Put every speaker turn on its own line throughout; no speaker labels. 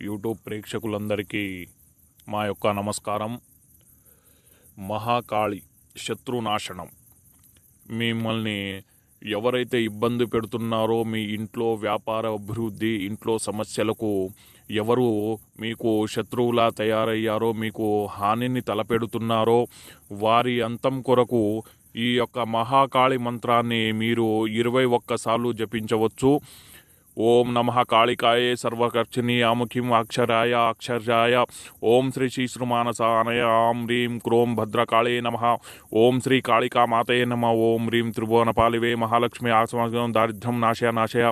YouTube ప్రేక్షకులందరికీ మా యొక్క నమస్కారం. మహాకాళి శత్రునాశనం. మిమ్మల్ని ఎవరైతే ఇబ్బంది పెడుతున్నారో, మీ ఇంట్లో వ్యాపార అభివృద్ధి, ఇంట్లో సమస్యలకు ఎవరు మీకు శత్రువులా తయారయ్యారో, మీకు హానిని తలపెడుతున్నారో వారి అంతం కొరకు ఈ యొక్క మహాకాళి మంత్రాన్ని మీరు 21 సార్లు జపించవచ్చు. ఓం నమః కాళికాయే సర్వకర్షిణి ఆముఖిం అక్షరాయ అక్షర్యాయ ఓం శ్రీ శ్రీశ్రుమానసానయ ఆం హ్రీం క్రోం భద్రకాళే నమః ఓం శ్రీ కాళికా మాతయే నమః ఓం హ్రీం త్రిభువనపాలివే మహాలక్ష్మి ఆసమగం దారిద్ర్యం నాశయ నాశయ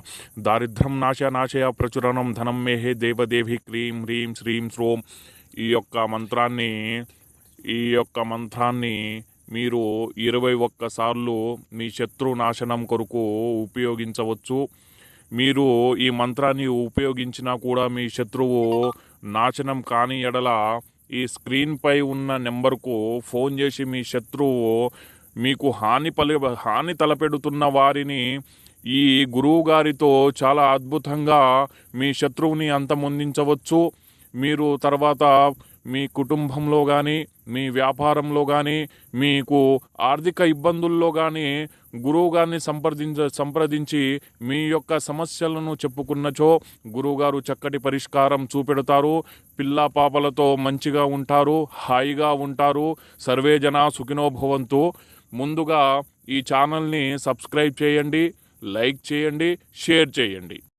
దారిద్ర్యం నాశయ నాశయ ప్రచురణం ధనం మేహే దేవదేవి క్లీం హ్రీం శ్రీం శ్రోం. ఈ యొక్క మంత్రాన్ని మీరు 21 సార్లు మీ శత్రునాశనం కొరకు ఉపయోగించవచ్చు. మీరు ఈ మంత్రాన్ని ఉపయోగించినా కూడా మీ శత్రువు నాశనం కాని ఎడల ఈ స్క్రీన్పై ఉన్న నెంబర్కు ఫోన్ చేసి మీ శత్రువు మీకు హాని తలపెడుతున్న వారిని ఈ గురువు గారితో చాలా అద్భుతంగా మీ శత్రువుని అంతమొందించవచ్చు. మీరు తర్వాత మీ కుటుంబంలో కానీ, మీ వ్యాపారంలో కానీ, మీకు ఆర్థిక ఇబ్బందుల్లో కానీ గురువుగారిని సంప్రదించి మీ యొక్క సమస్యలను చెప్పుకున్నచో గురువుగారు చక్కటి పరిష్కారం చూపెడతారు. పిల్లా పాపలతో మంచిగా ఉంటారు, హాయిగా ఉంటారు. సర్వే జనా సుఖినో భవంతు. ముందుగా ఈ ఛానల్ని సబ్స్క్రైబ్ చేయండి, లైక్ చేయండి, షేర్ చేయండి.